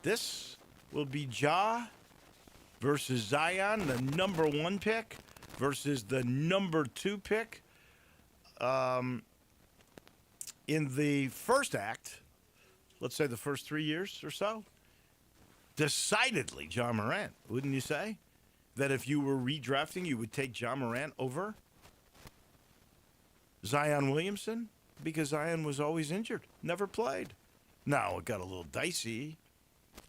This will be Ja versus Zion, the number 1 pick, versus the number 2 pick. In the first act, let's say the first 3 years or so, decidedly Ja Morant, wouldn't you say? That if you were redrafting, you would take Ja Morant over Zion Williamson? Because Zion was always injured, never played. Now, it got a little dicey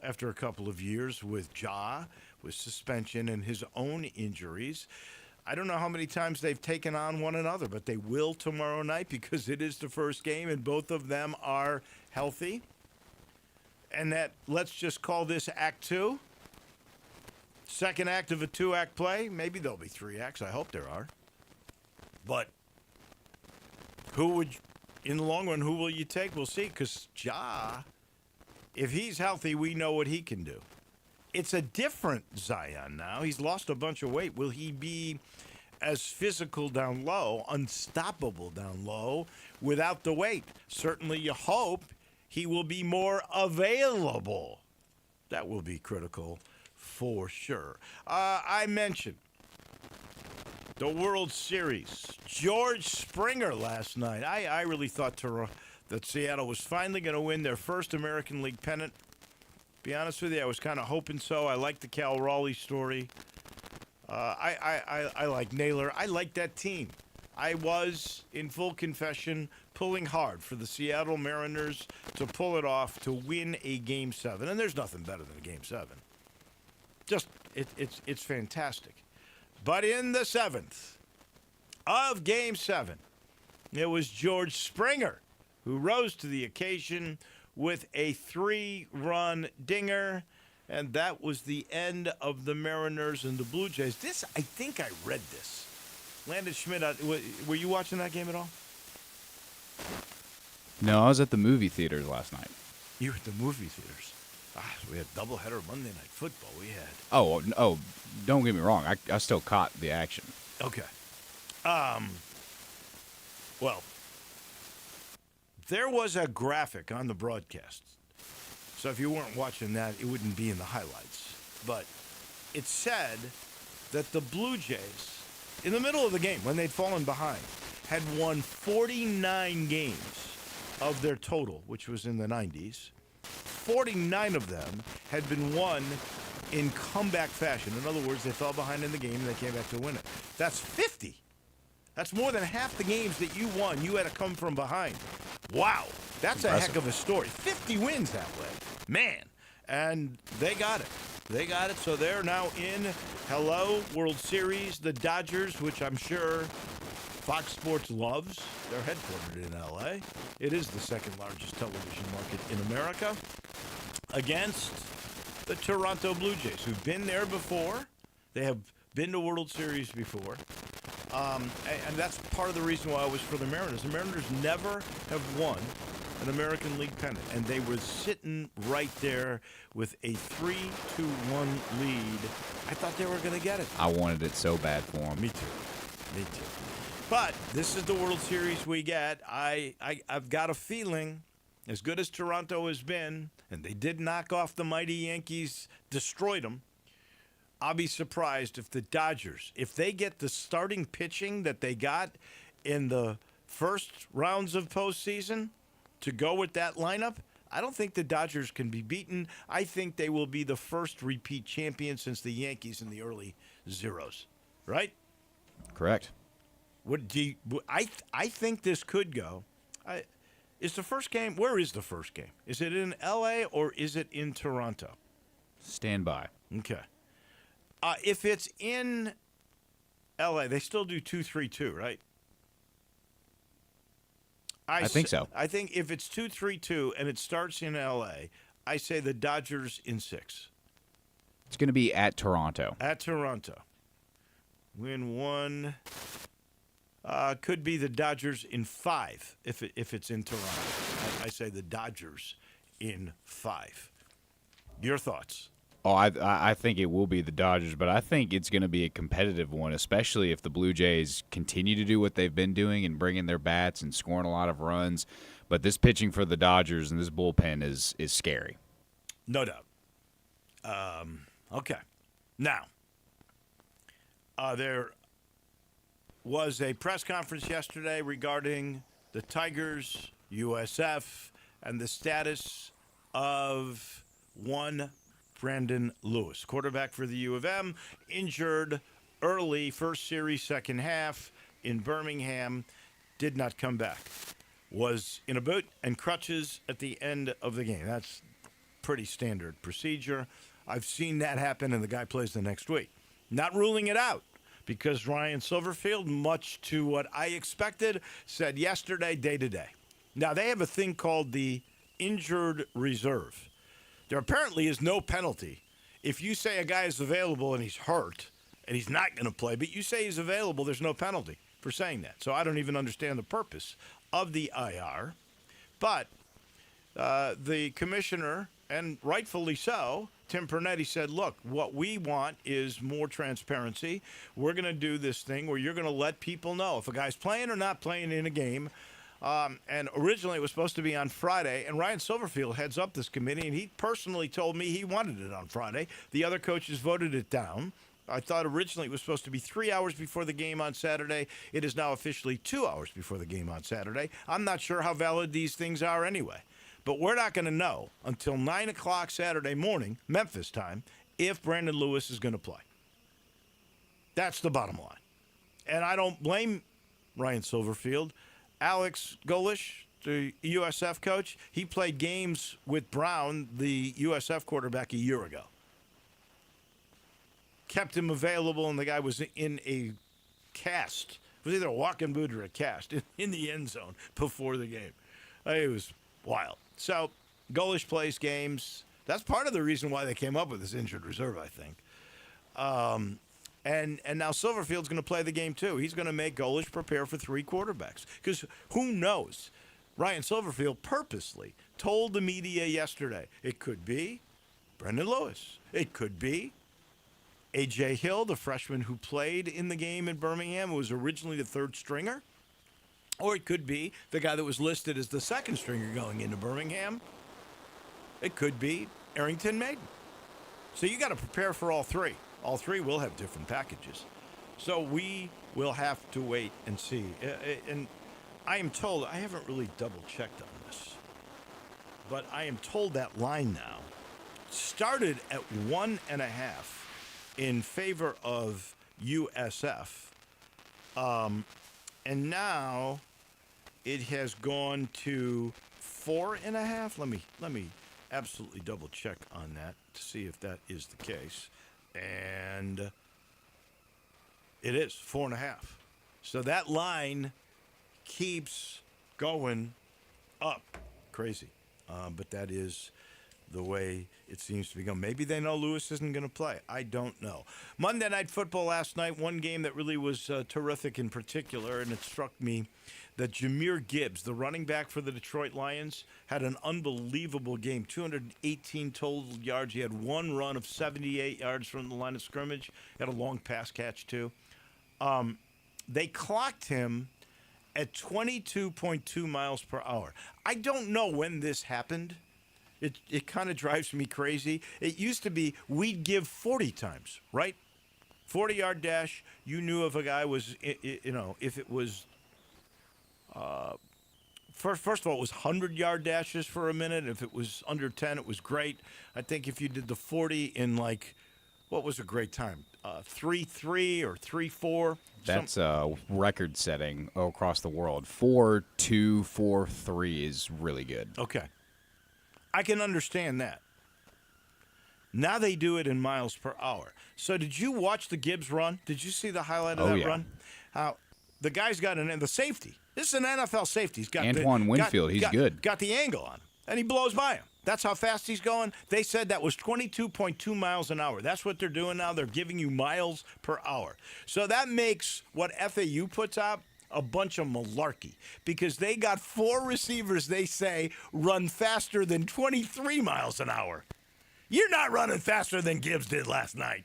after a couple of years with Ja, with suspension and his own injuries. I don't know how many times they've taken on one another, but they will tomorrow night because it is the first game and both of them are healthy. And that, let's just call this Act 2. Second act of a 2-act play. Maybe there'll be 3 acts. I hope there are. But in the long run, who will you take? We'll see. Because Ja, if he's healthy, we know what he can do. It's a different Zion now. He's lost a bunch of weight. Will he be as physical down low, unstoppable down low, without the weight? Certainly you hope he will be more available. That will be critical for sure. I mentioned the World Series. George Springer last night. I really thought that Seattle was finally going to win their first American League pennant. Be honest with you, I was kind of hoping so. I like the Cal Raleigh story. I like Naylor. I like that team. I was, in full confession, pulling hard for the Seattle Mariners to pull it off to win a Game 7. And there's nothing better than a Game 7. Just, it's fantastic. But in the 7th of Game 7, it was George Springer who rose to the occasion with a 3-run dinger, and that was the end of the Mariners and the Blue Jays. I think I read this. Landon Schmidt, were you watching that game at all? No, I was at the movie theaters last night. You were at the movie theaters. We had doubleheader Monday Night Football. We had. Oh, don't get me wrong. I still caught the action. Okay. Well, there was a graphic on the broadcast. So if you weren't watching that, it wouldn't be in the highlights. But it said that the Blue Jays, in the middle of the game, when they'd fallen behind, had won 49 games of their total, which was in the 90s. 49 of them had been won in comeback fashion. In other words, they fell behind in the game and they came back to win it. That's 50. That's more than half the games that you won. You had to come from behind. Wow. That's impressive. A heck of a story. 50 wins that way. Man. And they got it. They got it. So they're now in World Series. The Dodgers, which I'm sure Fox Sports loves. They're headquartered in L.A. It is the second largest television market in America. Against the Toronto Blue Jays, who've been there before. They have been to World Series before. And that's part of the reason why I was for the Mariners. The Mariners never have won an American League pennant, and they were sitting right there with a 3-1 lead. I thought they were going to get it. I wanted it so bad for them. Me too. But this is the World Series we get. I've got a feeling, as good as Toronto has been, and they did knock off the mighty Yankees, destroyed them, I'll be surprised if the Dodgers, if they get the starting pitching that they got in the first rounds of postseason to go with that lineup, I don't think the Dodgers can be beaten. I think they will be the first repeat champion since the Yankees in the early zeros. Right? Correct. I think this could go. Is the first game? Where is the first game? Is it in L.A. or is it in Toronto? Stand by. Okay. If it's in L.A., they still do 2-3-2, right? I think so. I think if it's 2-3-2 and it starts in L.A., I say the Dodgers in 6. It's going to be at Toronto. At Toronto. Win 1. Could be the Dodgers in 5 if it's in Toronto. I say the Dodgers in 5. Your thoughts? Oh, I think it will be the Dodgers, but I think it's going to be a competitive one, especially if the Blue Jays continue to do what they've been doing and bringing their bats and scoring a lot of runs. But this pitching for the Dodgers and this bullpen is scary. No doubt. Okay. Now, there was a press conference yesterday regarding the Tigers, USF, and the status of one Brandon Lewis, quarterback for the U of M, injured early, first series, second half in Birmingham, did not come back. Was in a boot and crutches at the end of the game. That's pretty standard procedure. I've seen that happen, and the guy plays the next week. Not ruling it out, because Ryan Silverfield, much to what I expected, said yesterday, day to day. Now, they have a thing called the injured reserve. There apparently is no penalty if you say a guy is available and he's hurt and he's not going to play, but you say he's available, there's no penalty for saying that. So I don't even understand the purpose of the IR. But the commissioner, and rightfully so, Tim Pernetti said, look, what we want is more transparency. We're going to do this thing where you're going to let people know if a guy's playing or not playing in a game. And originally it was supposed to be on Friday, and Ryan Silverfield heads up this committee, and he personally told me he wanted it on Friday. The other coaches voted it down. I thought originally it was supposed to be 3 hours before the game on Saturday. It is now officially 2 hours before the game on Saturday. I'm not sure how valid these things are anyway. But we're not going to know until 9 o'clock Saturday morning, Memphis time, if Brandon Lewis is going to play. That's the bottom line. And I don't blame Ryan Silverfield. Alex Golish, the USF coach, he played games with Brown, the USF quarterback, a year ago. Kept him available, and the guy was in a cast. It was either a walking boot or a cast in the end zone before the game. It was wild. So Golish plays games. That's part of the reason why they came up with this injured reserve, I think. And now Silverfield's going to play the game too. He's going to make Golish prepare for three quarterbacks. Because who knows? Ryan Silverfield purposely told the media yesterday, it could be Brendan Lewis. It could be A.J. Hill, the freshman who played in the game in Birmingham, who was originally the third stringer. Or it could be the guy that was listed as the second stringer going into Birmingham. It could be Arrington Maiden. So you got to prepare for all three. All three will have different packages. So we will have to wait and see. And I am told, I haven't really double-checked on this, but I am told that line now started at 1.5 in favor of USF. And now it has gone to 4.5. Let me absolutely double check on that to see if that is the case. And it is 4.5. So that line keeps going up. Crazy. But that is the way it seems to be going. Maybe they know Lewis isn't going to play. I don't know. Monday Night Football last night, one game that really was terrific in particular, and it struck me that Jahmyr Gibbs, the running back for the Detroit Lions, had an unbelievable game. 218 total yards. He had one run of 78 yards from the line of scrimmage. Had a long pass catch, too. They clocked him at 22.2 miles per hour. I don't know when this happened. It kind of drives me crazy. It used to be we'd give 40 times, right? 40-yard dash. You knew if a guy was, if it was, first of all, it was 100-yard dashes for a minute. If it was under 10, it was great. I think if you did the 40 in what was a great time? 3.3 or 3.4. That's record-setting across the world. 4.2, 4.3 is really good. Okay. I can understand that. Now they do it in miles per hour. So did you watch the Gibbs run? Did you see the highlight of that run? How the guy's got the safety. This is an NFL safety. He's got Antoine Winfield. He's good. Got the angle on him, and he blows by him. That's how fast he's going. They said that was 22.2 miles an hour. That's what they're doing now. They're giving you miles per hour. So that makes what FAU puts out a bunch of malarkey, because they got four receivers, they say, run faster than 23 miles an hour. You're not running faster than Gibbs did last night.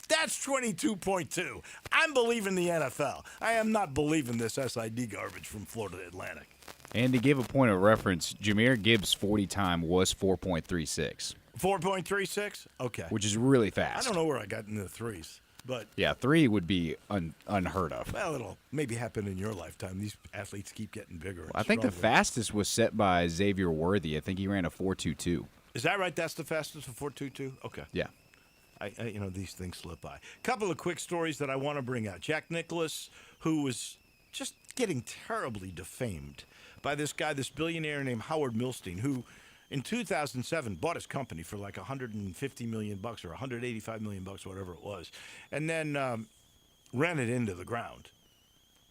That's 22.2. I'm believing the NFL. I am not believing this SID garbage from Florida Atlantic. And to give a point of reference, Jahmyr Gibbs' 40 time was 4.36. 4.36? Okay. which is really I fast. don't know where I got into the threes, but Yeah, 3 would be unheard of. well, it'll maybe happen in your lifetime. These athletes keep getting bigger. And I think the stronger. fastest was set by Xavier Worthy. I think he ran a 4.22. Is that right? That's the fastest, a 4.22? Okay. Yeah. These things slip by. Couple of quick stories that I want to bring out. Jack Nicklaus, who was just getting terribly defamed by this guy, this billionaire named Howard Milstein, who in 2007 bought his company for like $150 million or $185 million, whatever it was, and then ran it into the ground.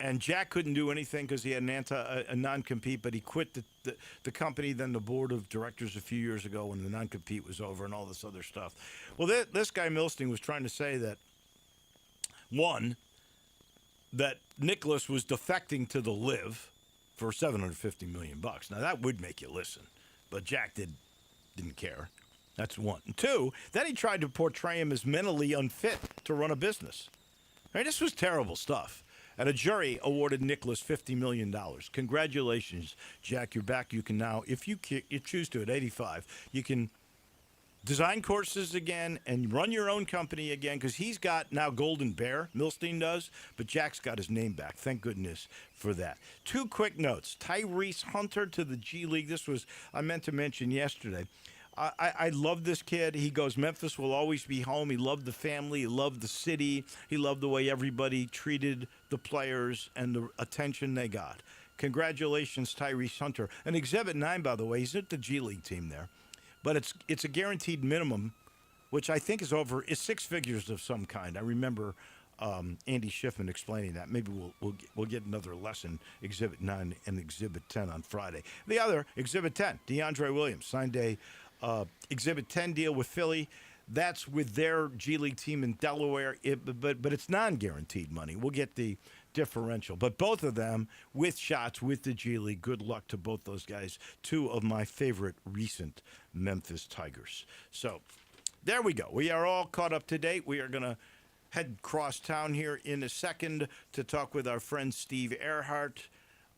And Jack couldn't do anything because he had a non-compete, but he quit the company, then the board of directors a few years ago when the non-compete was over and all this other stuff. Well, this guy Milstein was trying to say that, one, that Nicholas was defecting to the Live for $750 million. Now, that would make you listen, but Jack didn't care. That's one. And two, then he tried to portray him as mentally unfit to run a business. I mean, this was terrible stuff. And a jury awarded Nicholas $50 million. Congratulations, Jack. You're back. You can now, if you choose to at 85, you can design courses again and run your own company again because he's got now Golden Bear, Milstein does, but Jack's got his name back. Thank goodness for that. Two quick notes. Tyrese Hunter to the G League. I meant to mention yesterday. I love this kid. He goes, Memphis will always be home. He loved the family. He loved the city. He loved the way everybody treated the players and the attention they got. Congratulations, Tyrese Hunter. And Exhibit 9, by the way, he's at the G League team there. But it's a guaranteed minimum, which I think is 6 figures of some kind. I remember Andy Schiffman explaining that. Maybe we'll get another lesson, Exhibit 9 and Exhibit 10 on Friday. The other, Exhibit 10, DeAndre Williams signed a Exhibit 10 deal with Philly. That's with their G League team in Delaware, but it's non-guaranteed money. We'll get the differential. But both of them with shots with the G League. Good luck to both those guys. Two of my favorite recent Memphis Tigers. So there we go. We are all caught up to date. We are going to head cross town here in a second to talk with our friend Steve Earhart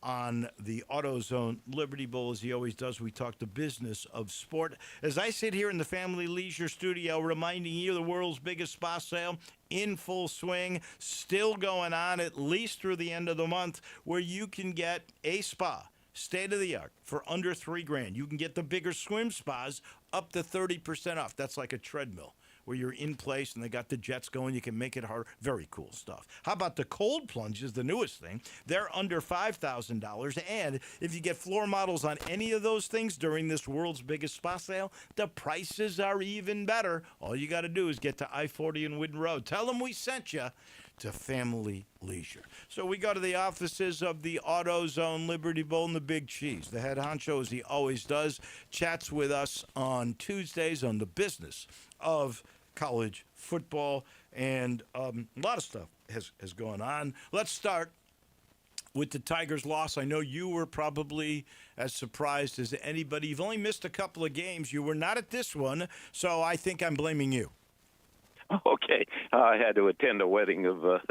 on the AutoZone Liberty Bowl. As he always does, we talk the business of sport. As I sit here in the Family Leisure Studio, reminding you the world's biggest spa sale in full swing, still going on at least through the end of the month, where you can get a spa, state of the art, for under $3,000. You can get the bigger swim spas up to 30% off. That's like a treadmill, where you're in place and they got the jets going. You can make it harder. Very cool stuff. How about the cold plunges, the newest thing? They're under $5,000. And if you get floor models on any of those things during this world's biggest spa sale, the prices are even better. All you got to do is get to I-40 and Wooden Road. Tell them we sent you to Family Leisure. So we go to the offices of the AutoZone Liberty Bowl and the Big Cheese. The head honcho, as he always does, chats with us on Tuesdays on the business of college football, and a lot of stuff has gone on. Let's start with the Tigers' loss. I know you were probably as surprised as anybody. You've only missed a couple of games. You were not at this one, so I think I'm blaming you. Okay. I had to attend a wedding of a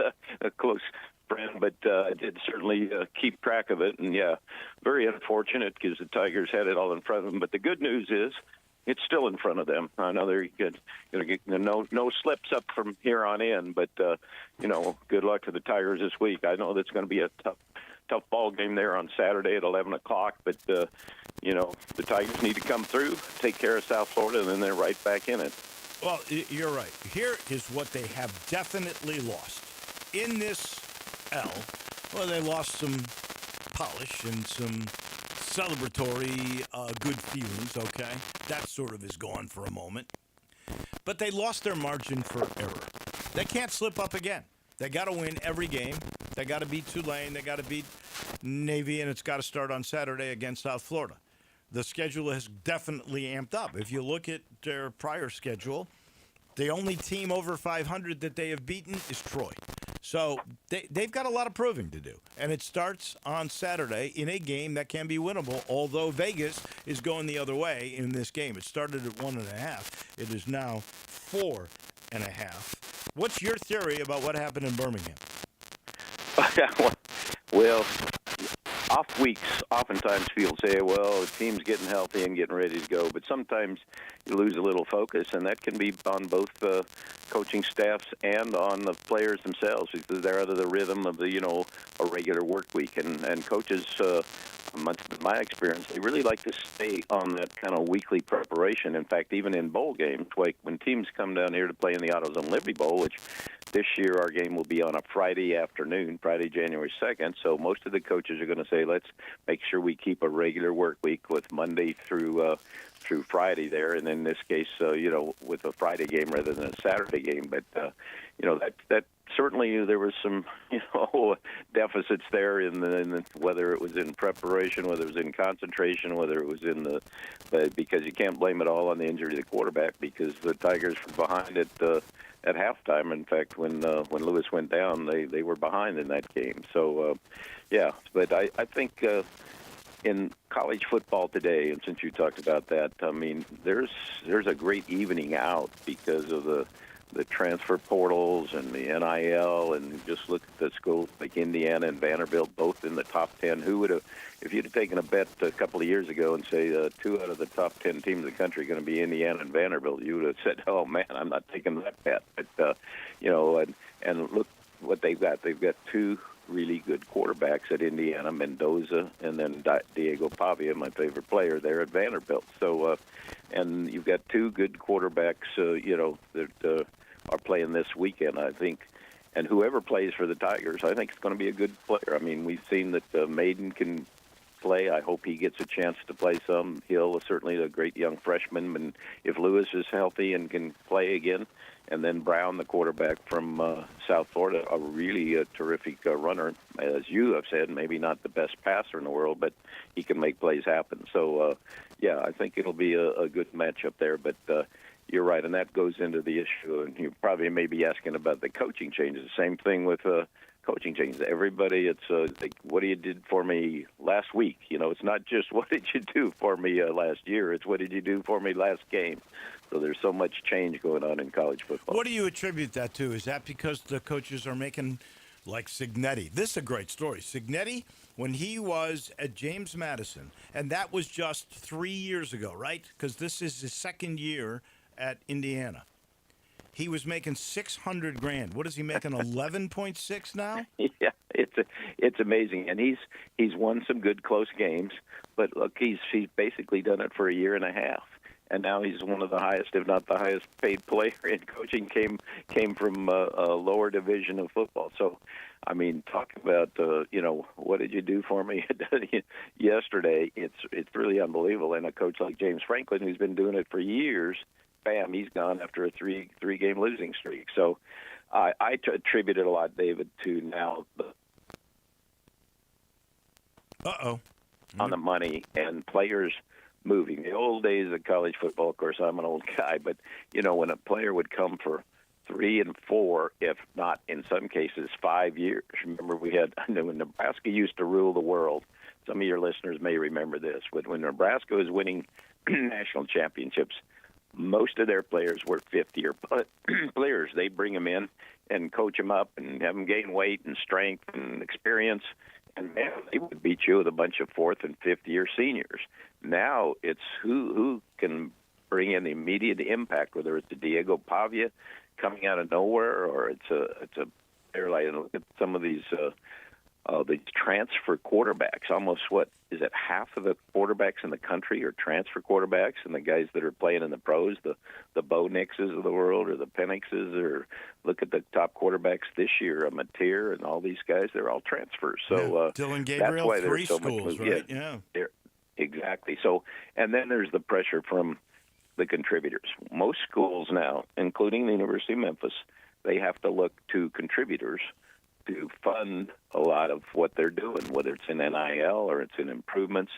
close friend, but I did certainly keep track of it. And, yeah, very unfortunate because the Tigers had it all in front of them. But the good news is it's still in front of them. I know they're going to get no slips up from here on in, but, good luck to the Tigers this week. I know that's going to be a tough ball game there on Saturday at 11 o'clock, but, the Tigers need to come through, take care of South Florida, and then they're right back in it. Well, you're right. Here is what they have definitely lost. In this L, well, they lost some polish and some celebratory good feelings, okay? That sort of is gone for a moment. But they lost their margin for error. They can't slip up again. They got to win every game. They got to beat Tulane. They got to beat Navy, and it's got to start on Saturday against South Florida. The schedule has definitely amped up. If you look at their prior schedule, the only team over 500 that they have beaten is Troy. So they've got a lot of proving to do. And it starts on Saturday in a game that can be winnable, although Vegas is going the other way in this game. It started at 1.5. It is now 4.5. What's your theory about what happened in Birmingham? Well, off weeks, oftentimes people say, well, the team's getting healthy and getting ready to go. But sometimes you lose a little focus, and that can be on both coaching staffs and on the players themselves because they're out of the rhythm of a regular work week. And coaches, my experience, they really like to stay on that kind of weekly preparation. In fact, even in bowl games, like when teams come down here to play in the AutoZone Liberty Bowl, which this year our game will be on a Friday afternoon, Friday, January 2nd. So most of the coaches are going to say, let's make sure we keep a regular work week with Monday through Friday there, and in this case, with a Friday game rather than a Saturday game. But that certainly there was some deficits there in whether it was in preparation, whether it was in concentration, whether it was because you can't blame it all on the injury to the quarterback because the Tigers were behind at halftime. In fact, when Lewis went down, they were behind in that game. So but I think. In college football today, and since you talked about that, I mean, there's a great evening out because of the transfer portals and the NIL, and just look at the schools like Indiana and Vanderbilt, both in the top 10. Who would have, if you'd have taken a bet a couple of years ago and say 2 out of the top 10 teams in the country are going to be Indiana and Vanderbilt, you would have said, "Oh man, I'm not taking that bet." But and look what they've got. They've got 2 really good quarterbacks at Indiana, Mendoza, and then Diego Pavia, my favorite player there at Vanderbilt. So, and you've got 2 good quarterbacks, that are playing this weekend, I think. And whoever plays for the Tigers, I think it's going to be a good player. I mean, we've seen that Maiden can play. I hope he gets a chance to play some. Hill is certainly a great young freshman, and if Lewis is healthy and can play again, and then Brown, the quarterback from South Florida, a really terrific runner, as you have said, maybe not the best passer in the world, but he can make plays happen. So, I think it'll be a good matchup there. But you're right, and that goes into the issue. And you probably may be asking about the coaching changes. The same thing with coaching changes. Everybody, it's like, what you did for me last week. It's not just what did you do for me last year. It's what did you do for me last game. So there's so much change going on in college football. What do you attribute that to? Is that because the coaches are making, like Cignetti? This is a great story. Cignetti, when he was at James Madison, and that was just 3 years ago, right? Because this is his second year at Indiana. He was making $600,000. What is he making? 11.6 now? Yeah, it's amazing, and he's won some good close games. But look, he's basically done it for a year and a half. And now he's one of the highest, if not the highest paid player in coaching, came from a lower division of football. So, I mean, talk about, what did you do for me yesterday? It's really unbelievable. And a coach like James Franklin, who's been doing it for years, bam, he's gone after a three-game losing streak. So I attribute it a lot, David, to now on the money and players moving. The old days of college football, of course, I'm an old guy, but, when a player would come for 3 and 4, if not in some cases 5 years. Remember, when Nebraska used to rule the world, some of your listeners may remember this, but when Nebraska was winning national championships, most of their players were 50-year players. They bring them in and coach them up and have them gain weight and strength and experience. And, man, they would beat you with a bunch of 4th and 5th-year seniors. Now it's who can bring in immediate impact, whether it's a Diego Pavia coming out of nowhere or it's a player like, look at some of these transfer quarterbacks. Almost half of the quarterbacks in the country are transfer quarterbacks, and the guys that are playing in the pros, the Bo Nixes of the world or the Penixes, or look at the top quarterbacks this year, a Mateer and all these guys, they're all transfers. So Dylan Gabriel, that's why 3 there's so schools, much, right? Yeah. Exactly. So, and then there's the pressure from the contributors. Most schools now, including the University of Memphis, they have to look to contributors to fund a lot of what they're doing, whether it's in NIL or it's in improvements,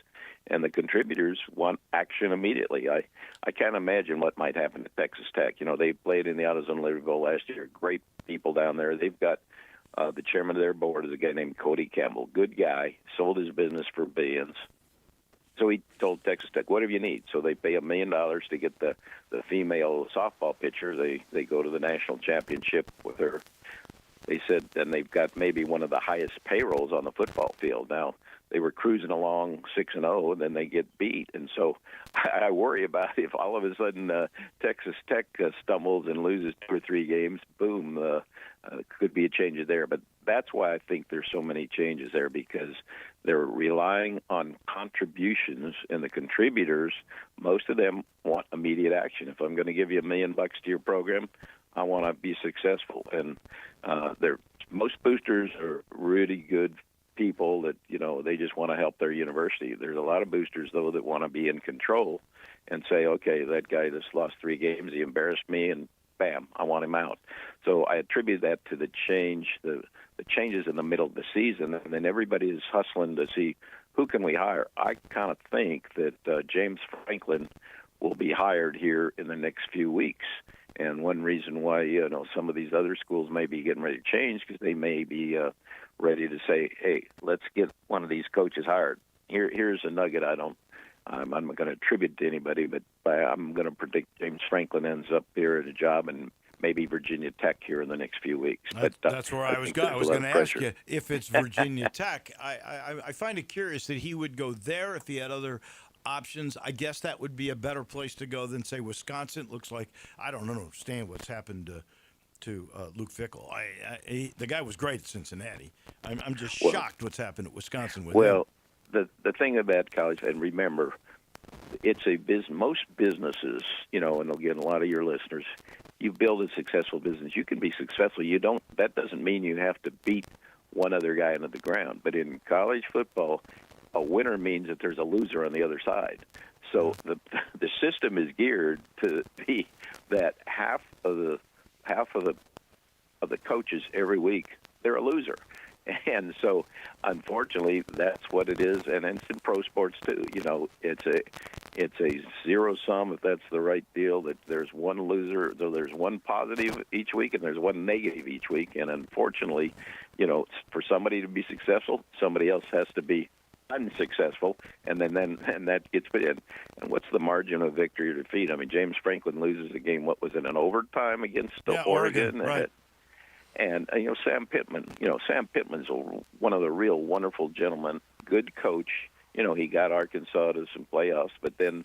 and the contributors want action immediately. I can't imagine what might happen to Texas Tech. They played in the AutoZone Liberty Bowl last year. Great people down there. They've got the chairman of their board is a guy named Cody Campbell. Good guy, sold his business for billions. So he told Texas Tech, whatever you need. So they pay $1 million to get the female softball pitcher. They go to the national championship with her. They said, and they've got maybe one of the highest payrolls on the football field. Now, they were cruising along 6-0, and then they get beat. And so I worry about if all of a sudden Texas Tech stumbles and loses 2 or 3 games, boom, could be a change there. But that's why I think there's so many changes there, because they're relying on contributions, and the contributors, most of them want immediate action. If I'm going to give you $1 million to your program, I want to be successful. And most boosters are really good people that, they just want to help their university. There's a lot of boosters, though, that want to be in control and say, okay, that guy just lost 3 games, he embarrassed me, and bam, I want him out. So I attribute that to the changes in the middle of the season, and then everybody is hustling to see who can we hire. I kind of think that James Franklin will be hired here in the next few weeks. And one reason why, some of these other schools may be getting ready to change, because they may be ready to say, hey, let's get one of these coaches hired. Here's a nugget I'm not going to attribute to anybody, but I'm going to predict James Franklin ends up here at a job, and maybe Virginia Tech here in the next few weeks. That's where I was going. I was going to ask you if it's Virginia Tech. I find it curious that he would go there if he had other options. I guess that would be a better place to go than, say, Wisconsin. It looks like I don't understand what's happened to Luke Fickell. The guy was great at Cincinnati. I'm just shocked what's happened at Wisconsin with him. The thing about college, and remember, it's a business. Most businesses, and again, a lot of your listeners, you build a successful business. You can be successful. That doesn't mean you have to beat one other guy into the ground. But in college football, a winner means that there's a loser on the other side. So the system is geared to be that half of the coaches every week, they're a loser. And so, unfortunately, that's what it is, and it's in pro sports too. It's a zero sum, if that's the right deal. That there's one loser, so there's one positive each week, and there's one negative each week. And unfortunately, for somebody to be successful, somebody else has to be unsuccessful, and then that gets put in. And what's the margin of victory or defeat? I mean, James Franklin loses a game. What was it, an overtime against Oregon? Right. And Sam Pittman. Sam Pittman's one of the real wonderful gentlemen, good coach. He got Arkansas to some playoffs, but then,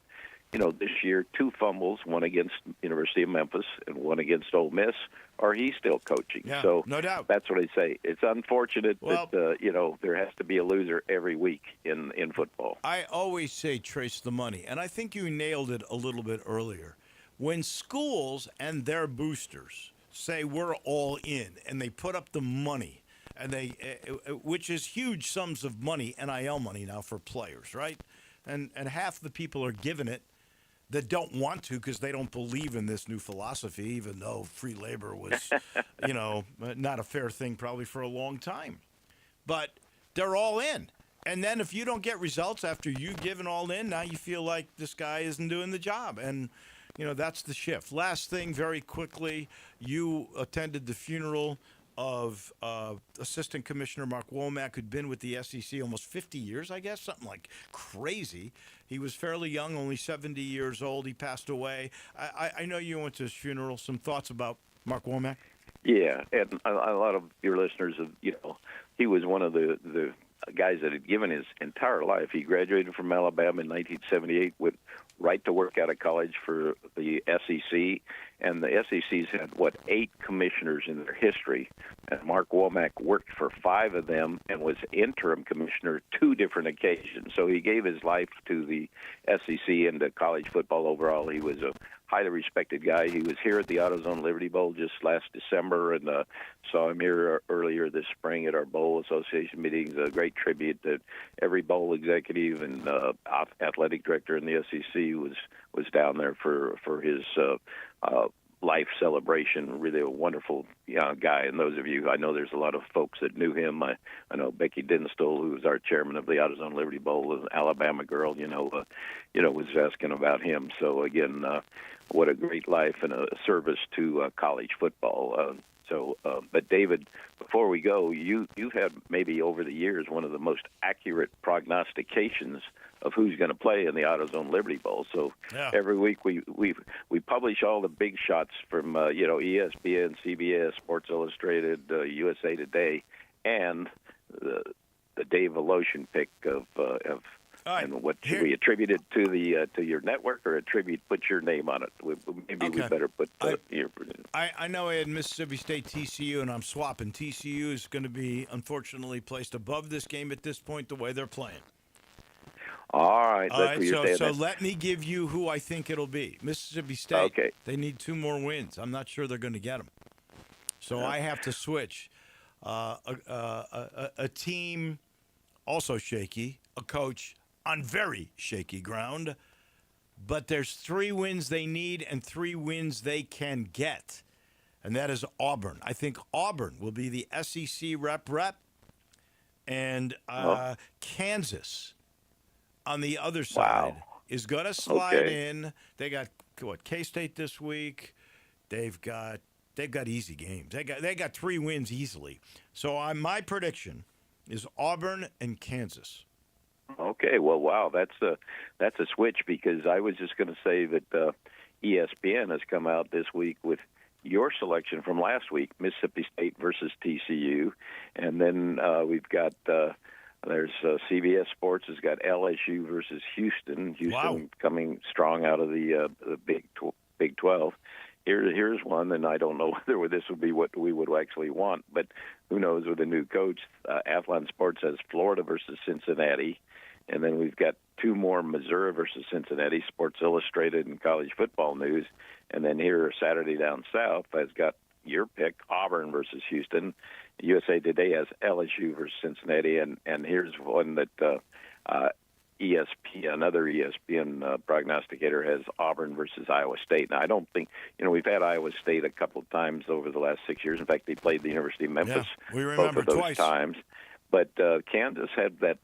this year 2 fumbles, one against University of Memphis and one against Ole Miss. Or he's still coaching. Yeah, so no doubt. That's what I say. It's unfortunate that there has to be a loser every week in football. I always say trace the money, and I think you nailed it a little bit earlier. When schools and their boosters say we're all in, and they put up the money, and which is huge sums of money, NIL money now for players, right? And half the people are giving it that don't want to because they don't believe in this new philosophy, even though free labor was, not a fair thing probably for a long time. But they're all in. And then if you don't get results after you've given all in, now you feel like this guy isn't doing the job. And that's the shift. Last thing, very quickly, you attended the funeral of Assistant Commissioner Mark Womack, who'd been with the SEC almost 50 years, I guess, something like crazy. He was fairly young, only 70 years old. He passed away. I know you went to his funeral. Some thoughts about Mark Womack? Yeah, and a lot of your listeners, he was one of the guys that had given his entire life. He graduated from Alabama in 1978, went right to work out of college for the SEC, and the SEC's had, 8 commissioners in their history, and Mark Womack worked for 5 of them and was interim commissioner 2 different occasions. So he gave his life to the SEC and to college football overall. He was a highly respected guy. He was here at the AutoZone Liberty Bowl just last December, and saw him here earlier this spring at our Bowl Association meetings. A great tribute that every bowl executive and athletic director in the SEC was down there for his life celebration. Really a wonderful guy. And those of you, I know there's a lot of folks that knew him. I know Becky Dinstall, who was our chairman of the AutoZone Liberty Bowl, an Alabama girl, was asking about him. So again, what a great life and a service to college football. But David, before we go, you've had maybe over the years one of the most accurate prognostications of who's going to play in the AutoZone Liberty Bowl. So Every week we publish all the big shots from ESPN, CBS, Sports Illustrated, USA Today, and the Dave Voloshin pick of All right. and what should Here- we attribute it to the to your network, or put your name on it? Maybe we Okay. better put your. I know I had Mississippi State TCU, and I'm swapping. TCU is going to be, unfortunately, placed above this game at this point, the way they're playing. All right, All that's right, what you're saying. so let me give you who I think it'll be. Mississippi State, Okay. they need 2 more wins. I'm not sure they're going to get them. So I have to switch. A team also shaky, a coach on very shaky ground, but there's 3 wins they need and 3 wins they can get, and that is Auburn. I think Auburn will be the SEC rep, and Kansas on the other side is going to slide in. They got K-State this week. They've got easy games. They got 3 wins easily. So my prediction is Auburn and Kansas. Okay, well, wow, that's a switch, because I was just going to say that ESPN has come out this week with your selection from last week, Mississippi State versus TCU, and then we've got there's CBS Sports has got LSU versus Houston. Houston coming strong out of the Big 12. Here's one, and I don't know whether this would be what we would actually want, but who knows with a new coach. Athlon Sports has Florida versus Cincinnati, and then we've got 2 more, Missouri versus Cincinnati, Sports Illustrated and College Football News, and then here Saturday Down South has got your pick, Auburn versus Houston. USA Today has LSU versus Cincinnati, and here's one that another ESPN prognosticator has Auburn versus Iowa State. Now, I don't think, we've had Iowa State a couple of times over the last 6 years. In fact, they played the University of Memphis we remember both of those twice. times. But Kansas had that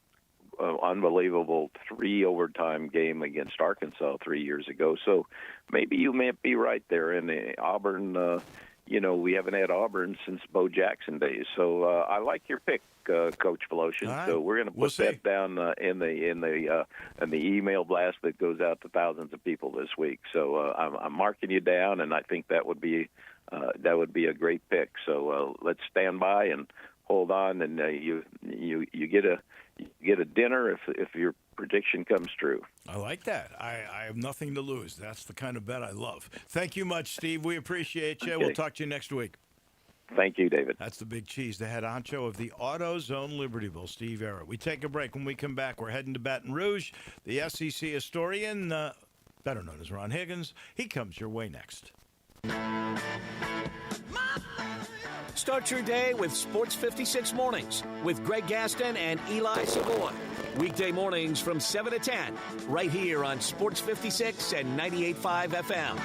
unbelievable 3 overtime game against Arkansas 3 years ago. So maybe you may be right there. And Auburn, we haven't had Auburn since Bo Jackson days. So I like your pick, Coach Voloshin. Right. So we're going to put that down in the email blast that goes out to thousands of people this week. So I'm marking you down, and I think that would be a great pick. So let's stand by and hold on, and you get a dinner if your prediction comes true. I like that. I have nothing to lose. That's the kind of bet I love. Thank you much, Steve. We appreciate you. Okay. We'll talk to you next week. Thank you, David. That's the big cheese, the head honcho of the AutoZone Libertyville, Steve Era. We take a break. When we come back, we're heading to Baton Rouge. The SEC historian, better known as Ron Higgins, he comes your way next. Start your day with Sports 56 Mornings with Greg Gaston and Eli Savoy. Weekday mornings from 7 to 10, right here on Sports 56 and 98.5 FM.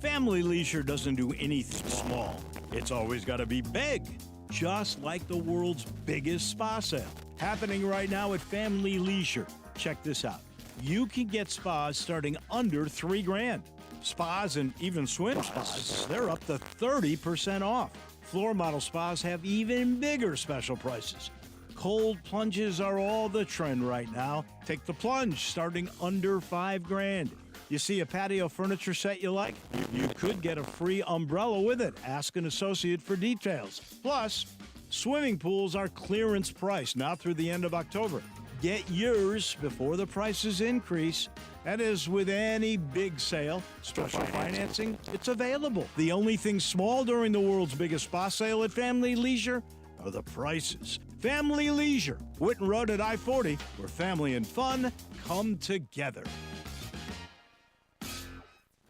Family Leisure doesn't do anything small. It's always got to be big, just like the world's biggest spa sale. Happening right now at Family Leisure. Check this out. You can get spas starting under $3,000. Spas and even swim spas, they're up to 30% off. Floor model spas have even bigger special prices. Cold plunges are all the trend right now. Take the plunge starting under $5,000. You see a patio furniture set you like? You could get a free umbrella with it. Ask an associate for details. Plus, swimming pools are clearance price now through the end of October. Get yours before the prices increase. That is with any big sale. Special financing, it's available. The only thing small during the world's biggest spa sale at Family Leisure are the prices. Family Leisure, Whitten Road at I-40, where family and fun come together.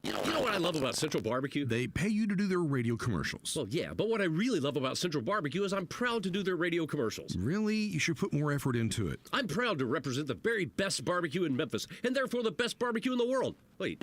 You know what I love about Central Barbecue? They pay you to do their radio commercials. Well, yeah, but what I really love about Central Barbecue is I'm proud to do their radio commercials. Really? You should put more effort into it. I'm proud to represent the very best barbecue in Memphis, and therefore the best barbecue in the world. Wait,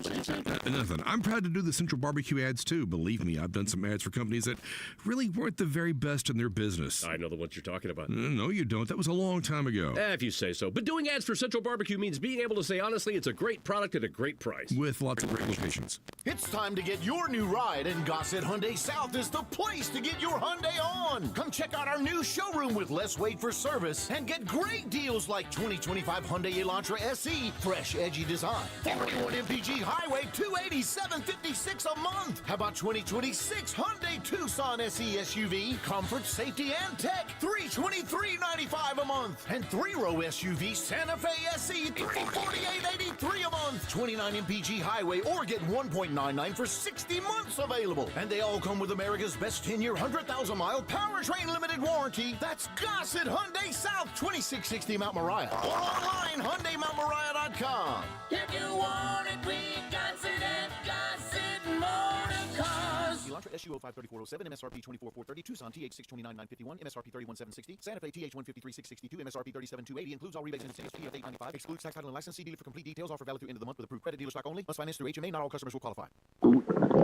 Nothing. I'm proud to do the Central Barbecue ads, too. Believe me, I've done some ads for companies that really weren't the very best in their business. I know the ones you're talking about. No, you don't. That was a long time ago. If you say so. But doing ads for Central Barbecue means being able to say honestly it's a great product at a great price. With lots of great locations. It's time to get your new ride, and Gossett Hyundai South is the place to get your Hyundai on. Come check out our new showroom with less wait for service and get great deals like 2025 Hyundai Elantra SE, fresh, edgy design, 41 MPG MPG Highway, $287.56 a month. How about 2026 Hyundai Tucson SE SUV, comfort, safety, and tech, $323.95 a month. And 3-row SUV Santa Fe SE, $348.83 a month. 29 MPG Highway, or get 1.99 for 60 months available. And they all come with America's best 10-year, 100,000-mile powertrain limited warranty. That's Gossett Hyundai South, 2660 Mount Moriah. Or online, HyundaiMountMoriah.com. If you want it, we got it at Gossett Motor Cars. Elantra SU 053407, MSRP 24430, Tucson TH 629951, MSRP 31760, Santa Fe TH 153662, MSRP 37280, includes all rebates and incentives, TF 895, excludes tax title and license. See dealer for complete details. Offer valid through end of the month with approved credit. Dealer stock only. Must finance through HMA. Not all customers will qualify.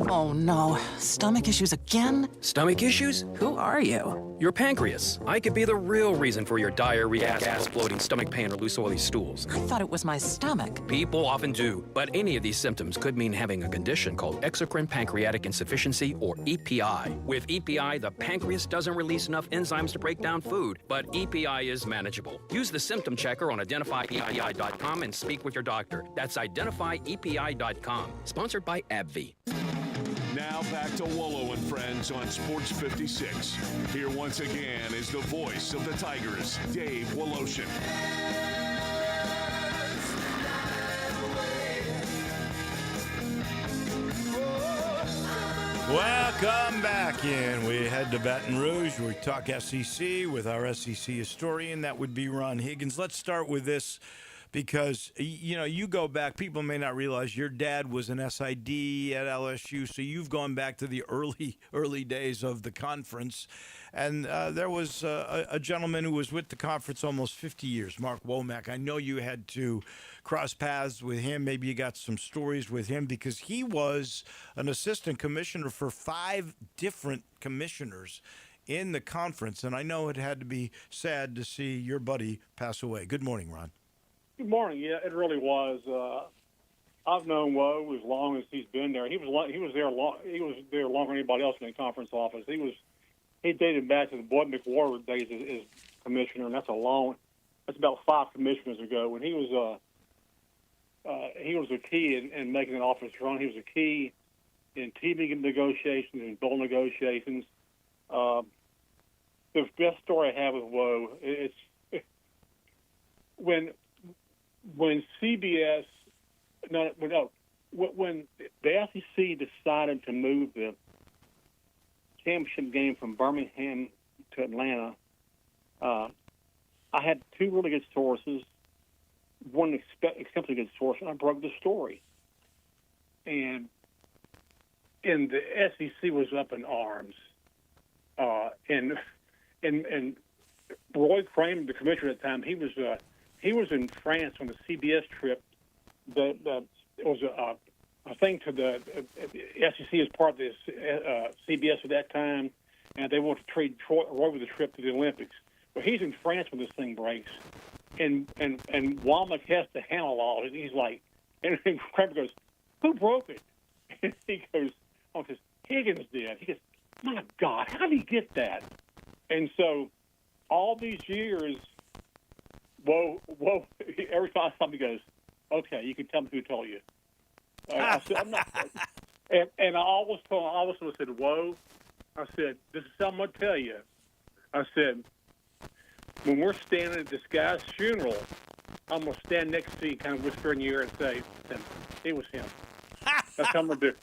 Oh no, stomach issues again? Stomach issues? Who are you? Your pancreas. I could be the real reason for your diarrhea, gas, bloating, stomach pain, or loose oily stools. I thought it was my stomach. People often do, but any of these symptoms could mean having a condition called exocrine pancreatic insufficiency, or EPI. With EPI, the pancreas doesn't release enough enzymes to break down food, but EPI is manageable. Use the symptom checker on identifyepi.com and speak with your doctor. That's identifyepi.com. Sponsored by AbbVie. Now back to Wolo and Friends on Sports 56. Here once again is the voice of the Tigers, Dave Woloshin. Welcome back in. We head to Baton Rouge. We talk SEC with our SEC historian. That would be Ron Higgins. Let's start with this because, you know, you go back. People may not realize your dad was an SID at LSU, so you've gone back to the early days of the conference. And there was a gentleman who was with the conference almost 50 years, Mark Womack. I know you had to cross paths with him. Maybe you got some stories with him because he was an assistant commissioner for 5 different commissioners in the conference. And I know it had to be sad to see your buddy pass away. Good morning, Ron. Good morning. Yeah, it really was. I've known Woe as long as he's been there. He was there longer than anybody else in the conference office. He dated back to the Boyd McWhorter days as commissioner, and that's about 5 commissioners ago. When he was a key in making an office run. He was a key in TV negotiations and bowl negotiations. The best story I have with Woe is when CBS when the SEC decided to move the championship game from Birmingham to Atlanta, I had 2 really good sources, one exceptionally good source, and I broke the story. And the SEC was up in arms. And Roy Kramer, the commissioner at the time, he was in France on the CBS trip. It was a thing to the SEC as part of this CBS at that time, and they wanted to trade Roy with a trip to the Olympics. Well, he's in France when this thing breaks, and Womack has to handle all it. He's like, and Kramer goes, "Who broke it?" And he goes, "Oh, because Higgins did." He goes, "My God, how did he get that?" And so, all these years, whoa, every time somebody goes, "Okay, you can tell me who told you." I said, "I'm not." And I always said, "Whoa," I said, "This is something I'm gonna tell you." I said, "When we're standing at this guy's funeral, I'm gonna stand next to you, kind of whisper in your ear, and say, it was him." That's how I'm gonna do.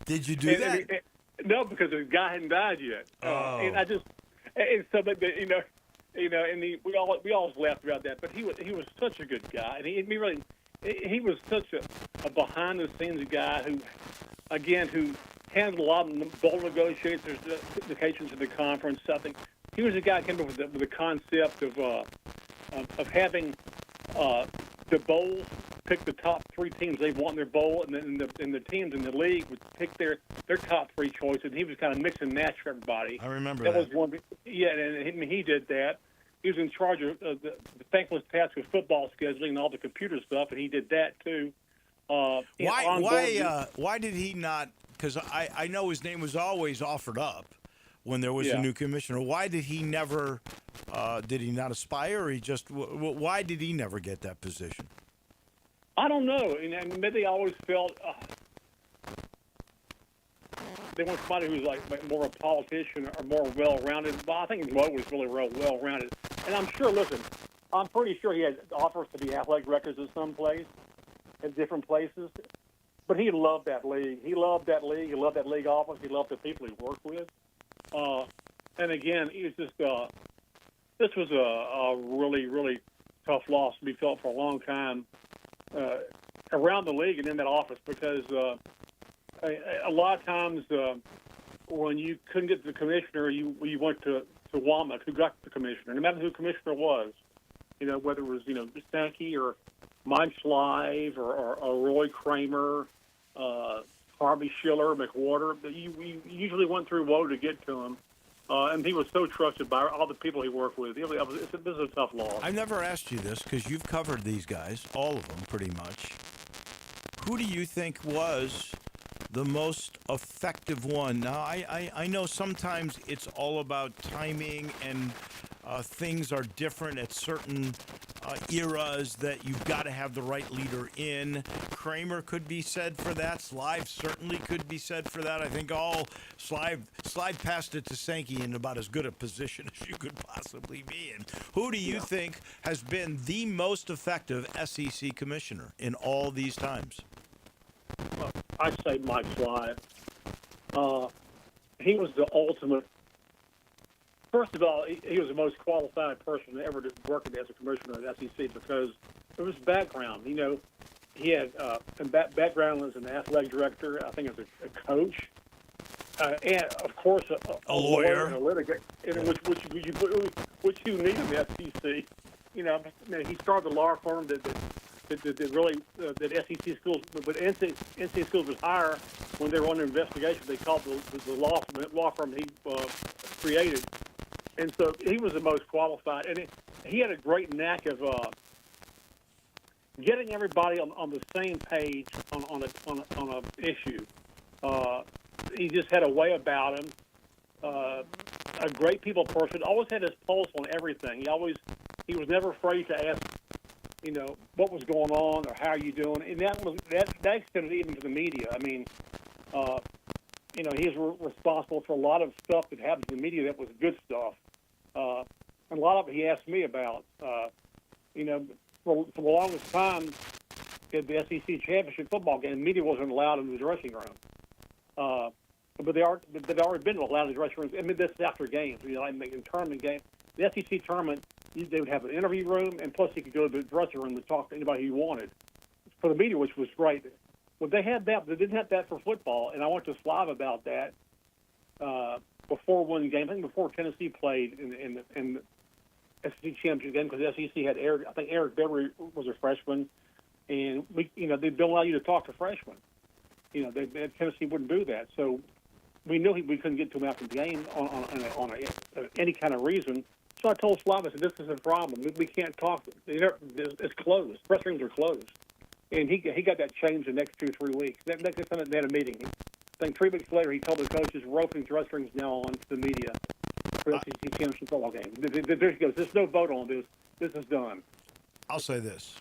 Did you do that? No, because the guy hadn't died yet. And we always laughed about that. But he was such a good guy, and he was such a behind the scenes guy who handled a lot of bowl negotiations in the conference. I think he was the guy who came up with the concept of having the bowl pick the top 3 teams they want in their bowl, and then the teams in the league would pick their top 3 choices. And he was kind of mix and match for everybody. I remember that. Was one. Yeah, and he did that. He was in charge of the thankless task of football scheduling and all the computer stuff, and he did that too. Why did he not? Because I know his name was always offered up when there was a new commissioner. Why did he never? Did he not aspire? Or why did he never get that position? I don't know. And maybe they always felt they want somebody who's like more a politician or more well-rounded. But I think Wolo was really well-rounded. And I'm sure, listen, I'm pretty sure he had offers to be athletic directors at different places. But he loved that league. He loved that league. He loved that league office. He loved the people he worked with. And again, it was just this was a really, really tough loss to be felt for a long time around the league and in that office, because a lot of times when you couldn't get the commissioner, you went to Womack, who got the commissioner. No matter who the commissioner was, whether it was Sankey or Mike Slive or Roy Kramer, Harvey Schiller, McWhorter, you usually went through Wolo to get to him. And he was so trusted by all the people he worked with. This is a tough loss. I've never asked you this because you've covered these guys, all of them pretty much. Who do you think was the most effective one? Now, I know sometimes it's all about timing and things are different at certain eras that you've got to have the right leader in. Kramer could be said for that. Slive certainly could be said for that. I think Slive passed it to Sankey in about as good a position as you could possibly be in. Who do you think has been the most effective SEC commissioner in all these times? I say Mike Slive. He was the ultimate. First of all, he was the most qualified person ever to work as a commissioner at SEC because of his background. He had a background as an athletic director, I think as a coach, and of course a lawyer and a litigator, which you need in the SEC. He started the law firm that SEC schools, but NCAA schools would hire when they were under investigation. They called the law firm he created. And so he was the most qualified, and he had a great knack of getting everybody on the same page on a issue. He just had a way about him. A great people person. Always had his pulse on everything. He was never afraid to ask, what was going on or how are you doing, and that extended even to the media. I mean, he's responsible for a lot of stuff that happens in the media that was good stuff. And a lot of it he asked me about. For the longest time, at the SEC championship football game, the media wasn't allowed in the dressing room. But they'd already been allowed in the dressing rooms. I mean, this is after games. In tournament games, the SEC tournament, they would have an interview room, and plus you could go to the dressing room to talk to anybody you wanted for the media, which was great. Well, they had that, but they didn't have that for football. And I went to Slav about that before one game. I think before Tennessee played in the SEC championship game, because the SEC had Eric Beverly was a freshman, and they don't allow you to talk to freshmen. Tennessee wouldn't do that, so we knew we couldn't get to him after the game on any kind of reason. So I told Slav, I said, this is a problem. We can't talk. It's closed. Press rooms are closed. And he got that changed the next 2 or 3 weeks. Next time they had a meeting. I think 3 weeks later, he told the coaches, we're opening dress rooms now on to the media for the SEC championship football game. There's no vote on this. This is done. I'll say this.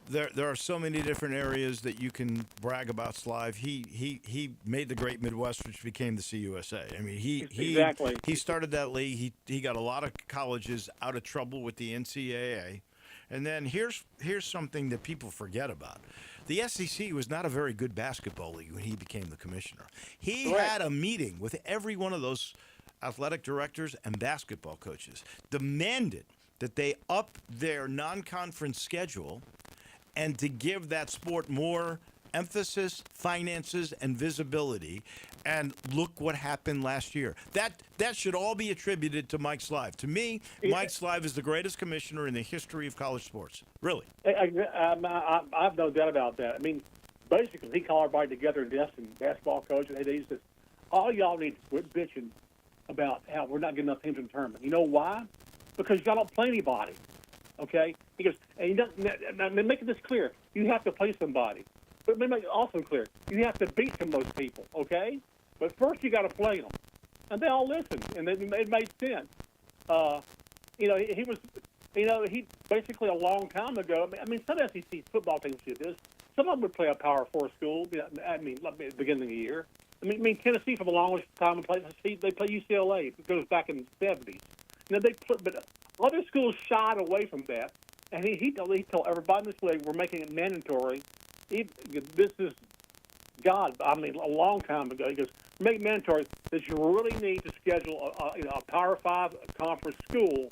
There are so many different areas that you can brag about Slive. He made the Great Midwest, which became the CUSA. I mean, he started that league. He got a lot of colleges out of trouble with the NCAA. And then here's something that people forget about. The SEC was not a very good basketball league when he became the commissioner. He had a meeting with every one of those athletic directors and basketball coaches, demanded that they up their non-conference schedule and to give that sport more emphasis, finances, and visibility. And look what happened last year. That should all be attributed to Mike Slive. To me, Mike Slive is the greatest commissioner in the history of college sports. Really. I have no doubt about that. I mean, basically, he called everybody together in Destin, basketball coach, and he says, all y'all need to quit bitching about how we're not getting enough teams in the tournament. You know why? Because y'all don't play anybody. Okay? He goes, and making this clear, you have to play somebody. But make it also clear, you have to beat some of those people, okay? But first you got to play them. And they all listened, and it made sense. He was he basically a long time ago. I mean, some SEC football teams do this. Some of them would play a Power 4 school. I mean, at the beginning of the year. I mean, Tennessee for the longest time they play UCLA. It goes back in the 70s. But other schools shied away from that. And he told everybody in this league, we're making it mandatory. This is God. I mean, a long time ago. He goes, make it mandatory that you really need to schedule a Power 5 conference school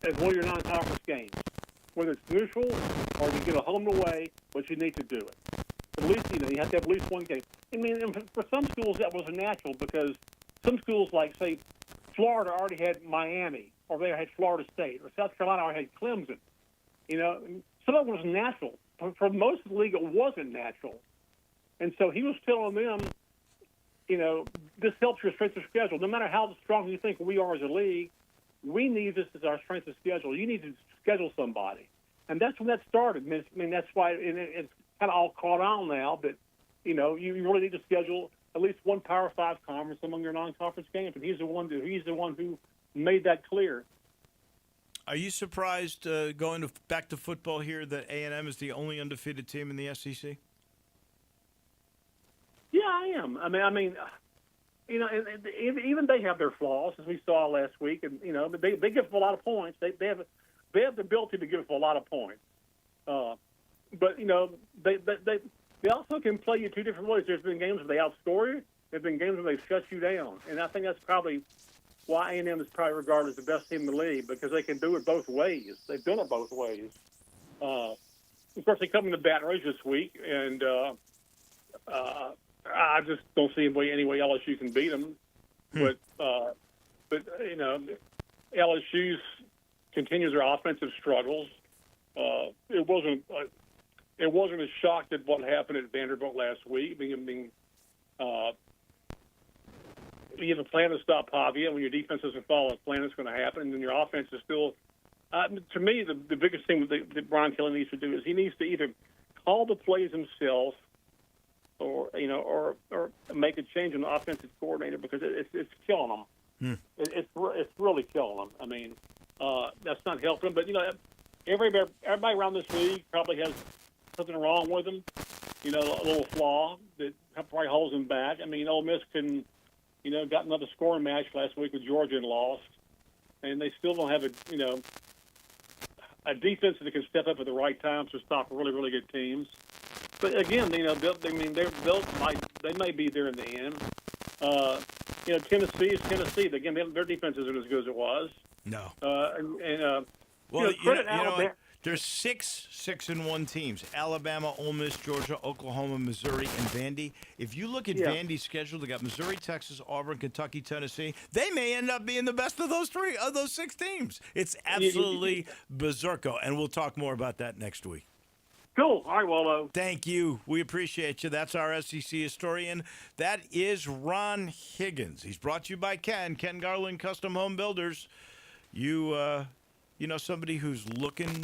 as one of your non-conference games, whether it's neutral or you get a home and away, but you need to do it. At least you have to have at least one game. I mean, for some schools that wasn't natural because some schools like say Florida already had Miami, or they had Florida State, or South Carolina already had Clemson. Some of it was natural. For most of the league, it wasn't natural. And so he was telling them, this helps your strength of schedule. No matter how strong you think we are as a league, we need this as our strength of schedule. You need to schedule somebody. And that's when that started. I mean, that's why it's kind of all caught on now, but, you really need to schedule at least one Power 5 conference among your non-conference games. And he's the one who made that clear. Are you surprised going back to football here that A&M is the only undefeated team in the SEC? Yeah, I am. I mean, even they have their flaws, as we saw last week, and but they give up a lot of points. They have the ability to give up a lot of points. But they also can play you two different ways. There's been games where they outscore you. There's been games where they shut you down, and I think that's probably why A&M is probably regarded as the best team in the league, because they can do it both ways. They've done it both ways. Of course, they come into Baton Rouge this week, and I just don't see any way LSU can beat them. But LSU's continues their offensive struggles. It wasn't a shock that what happened at Vanderbilt last week. You have a plan to stop Pavia. When your defense doesn't follow a plan, it's going to happen. And then your offense is still, to me, the biggest thing that Brian Kelly needs to do is he needs to either call the plays himself, or make a change in the offensive coordinator, because it's killing them. It's really killing them. I mean, that's not helping them. But everybody around this league probably has something wrong with them. A little flaw that probably holds them back. I mean, Ole Miss got another scoring match last week with Georgia and lost, and they still don't have a defense that can step up at the right times to stop really, really good teams. But again, they may be there in the end. Tennessee is Tennessee. Again, their defense isn't as good as it was. No. Alabama. There's 6-1 teams: Alabama, Ole Miss, Georgia, Oklahoma, Missouri, and Vandy. If you look at Vandy's schedule, they got Missouri, Texas, Auburn, Kentucky, Tennessee. They may end up being the best of those 6 teams. It's absolutely berserko, and we'll talk more about that next week. Cool. All right, Wolo. Thank you. We appreciate you. That's our SEC historian. That is Ron Higgins. He's brought to you by Ken Garland Custom Home Builders. Somebody who's looking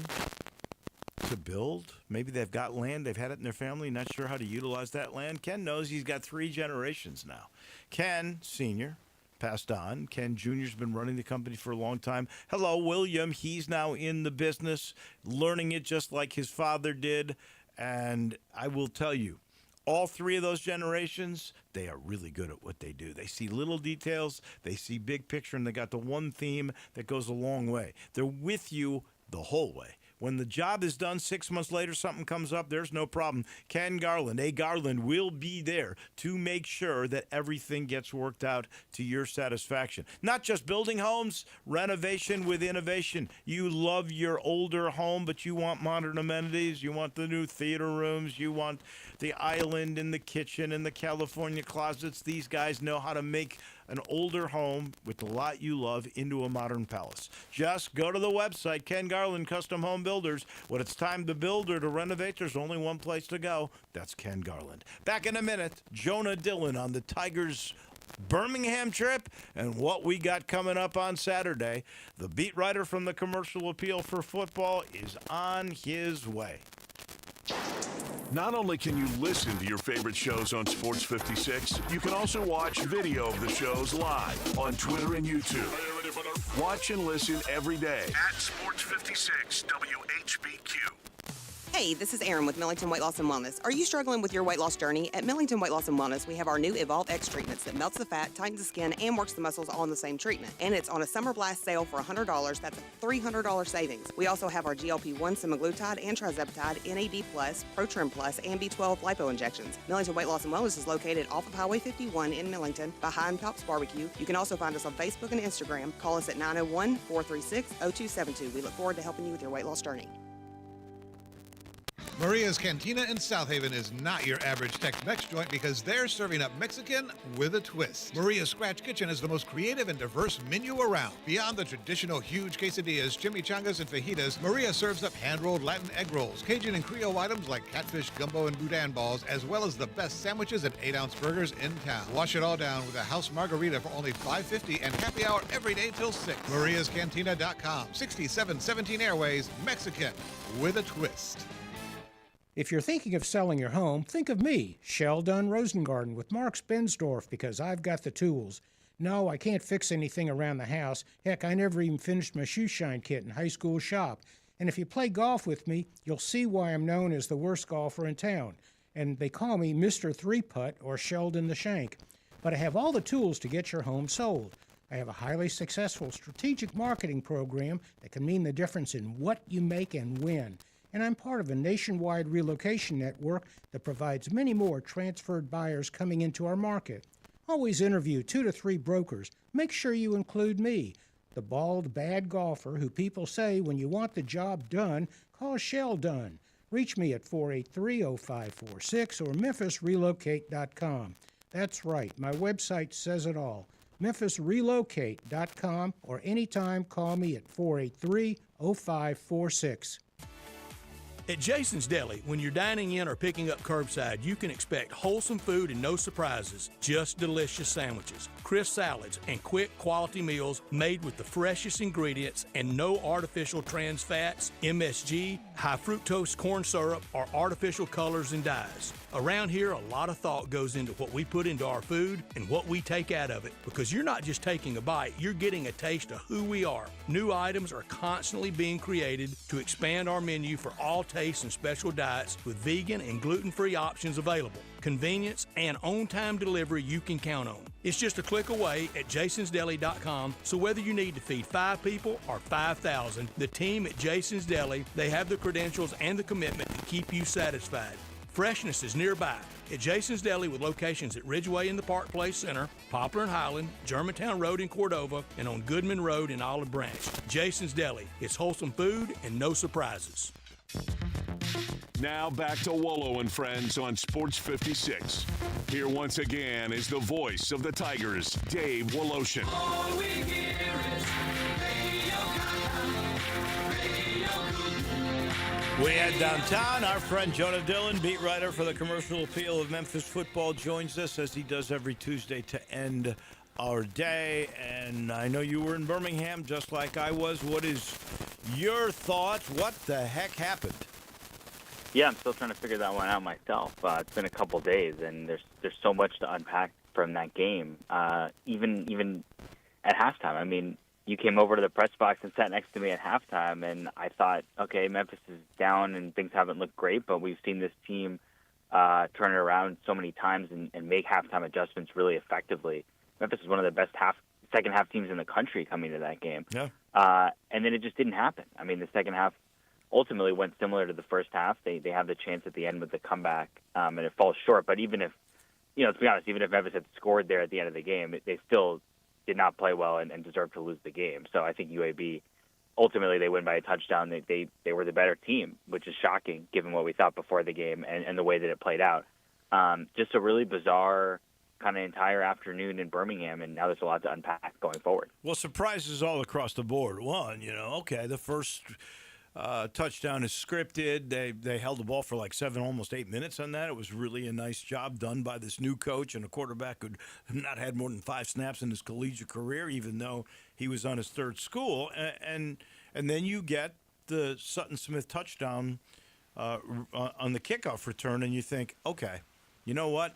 to build. Maybe they've got land. They've had it in their family, not sure how to utilize that land. Ken knows. He's got 3 generations now. Ken Sr. passed on. Ken Jr.'s been running the company for a long time. Hello, William. He's now in the business, learning it just like his father did. And I will tell you, all 3 of those generations, they are really good at what they do. They see little details, they see big picture, and they got the one theme that goes a long way. They're with you the whole way. When the job is done, 6 months later, something comes up, there's no problem. Ken Garland, Garland will be there to make sure that everything gets worked out to your satisfaction. Not just building homes, renovation with innovation. You love your older home, but you want modern amenities. You want the new theater rooms. You want the island in the kitchen and the California closets. These guys know how to make an older home with the lot you love into a modern palace. Just go to the website, Ken Garland Custom Home Builders. When it's time to build or to renovate, there's only one place to go. That's Ken Garland. Back in a minute, Jonah Dillon on the Tigers' Birmingham trip and what we got coming up on Saturday. The beat writer from the Commercial Appeal for Football is on his way. Not only can you listen to your favorite shows on Sports 56, you can also watch video of the shows live on Twitter and YouTube. Watch and listen every day at Sports 56 WHBQ. Hey, this is Erin with Millington Weight Loss and Wellness. Are you struggling with your weight loss journey? At Millington Weight Loss and Wellness, we have our new Evolve X treatments that melts the fat, tightens the skin, and works the muscles all in the same treatment. And it's on a summer blast sale for $100. That's a $300 savings. We also have our GLP-1 semaglutide and trizepatide, NAD+, ProTrim Plus, and B12 lipo injections. Millington Weight Loss and Wellness is located off of Highway 51 in Millington, behind Pop's Barbecue. You can also find us on Facebook and Instagram. Call us at 901-436-0272. We look forward to helping you with your weight loss journey. Maria's Cantina in South Haven is not your average Tex-Mex joint because they're serving up Mexican with a twist. Maria's Scratch Kitchen is the most creative and diverse menu around. Beyond the traditional huge quesadillas, chimichangas, and fajitas, Maria serves up hand-rolled Latin egg rolls, Cajun and Creole items like catfish, gumbo, and boudin balls, as well as the best sandwiches and 8-ounce burgers in town. Wash it all down with a house margarita for only $5.50 and happy hour every day till 6. MariasCantina.com, 6717 Airways, Mexican with a twist. If you're thinking of selling your home, think of me, Sheldon Rosengarten with Marks Bensdorf, because I've got the tools. No, I can't fix anything around the house. Heck, I never even finished my shoe shine kit in high school shop. And if you play golf with me, you'll see why I'm known as the worst golfer in town. And they call me Mr. Three-Putt or Sheldon the Shank. But I have all the tools to get your home sold. I have a highly successful strategic marketing program that can mean the difference in what you make and when. And I'm part of a nationwide relocation network that provides many more transferred buyers coming into our market. Always interview 2 to 3 brokers. Make sure you include me, the bald, bad golfer who people say when you want the job done, call Sheldon. Reach me at 483-0546 or memphisrelocate.com. That's right, my website says it all. memphisrelocate.com, or anytime call me at 483-0546. At Jason's Deli, when you're dining in or picking up curbside, you can expect wholesome food and no surprises, just delicious sandwiches, crisp salads, and quick quality meals made with the freshest ingredients and no artificial trans fats, MSG, high fructose corn syrup, or artificial colors and dyes. Around here, a lot of thought goes into what we put into our food and what we take out of it, because you're not just taking a bite, you're getting a taste of who we are. New items are constantly being created to expand our menu for all tastes and special diets with vegan and gluten-free options available. Convenience and on-time delivery you can count on. It's just a click away at jasonsdeli.com, so whether you need to feed 5 people or 5,000, the team at Jason's Deli, they have the credentials and the commitment to keep you satisfied. Freshness is nearby at Jason's Deli with locations at Ridgeway in the Park Place Center, Poplar and Highland, Germantown Road in Cordova, and on Goodman Road in Olive Branch. Jason's Deli. It's wholesome food and no surprises. Now back to Wolo and Friends on Sports 56. Here once again is the voice of the Tigers, Dave Woloshin. All we hear is Radio Gaga, Radio Gaga. We head downtown. Our friend Jonah Dillon, beat writer for the Commercial Appeal of Memphis Football, joins us as he does every Tuesday to end our day. And I know you were in Birmingham just like I was. What is your thoughts? What the heck happened? Yeah, I'm still trying to figure that one out myself. It's been a couple days, and there's so much to unpack from that game. Even at halftime, I mean, you came over to the press box and sat next to me at halftime, and I thought, okay, Memphis is down and things haven't looked great, but we've seen this team turn it around so many times and make halftime adjustments really effectively. Memphis is one of the best second half teams in the country coming to that game. Yeah. And then it just didn't happen. I mean, the second half ultimately went similar to the first half. They have the chance at the end with the comeback, and it falls short. But even if, let's be honest, even if Memphis had scored there at the end of the game, they still did not play well and deserved to lose the game. So I think UAB, ultimately they win by a touchdown. They were the better team, which is shocking given what we thought before the game and the way that it played out. Just a really bizarre kind of entire afternoon in Birmingham, and now there's a lot to unpack going forward. Well, surprises all across the board. One, okay, the first touchdown is scripted. They held the ball for like 7, almost 8 minutes on that. It was really a nice job done by this new coach and a quarterback who'd not had more than 5 snaps in his collegiate career, even though he was on his third school. And then you get the Sutton Smith touchdown on the kickoff return, and you think, okay, you know what?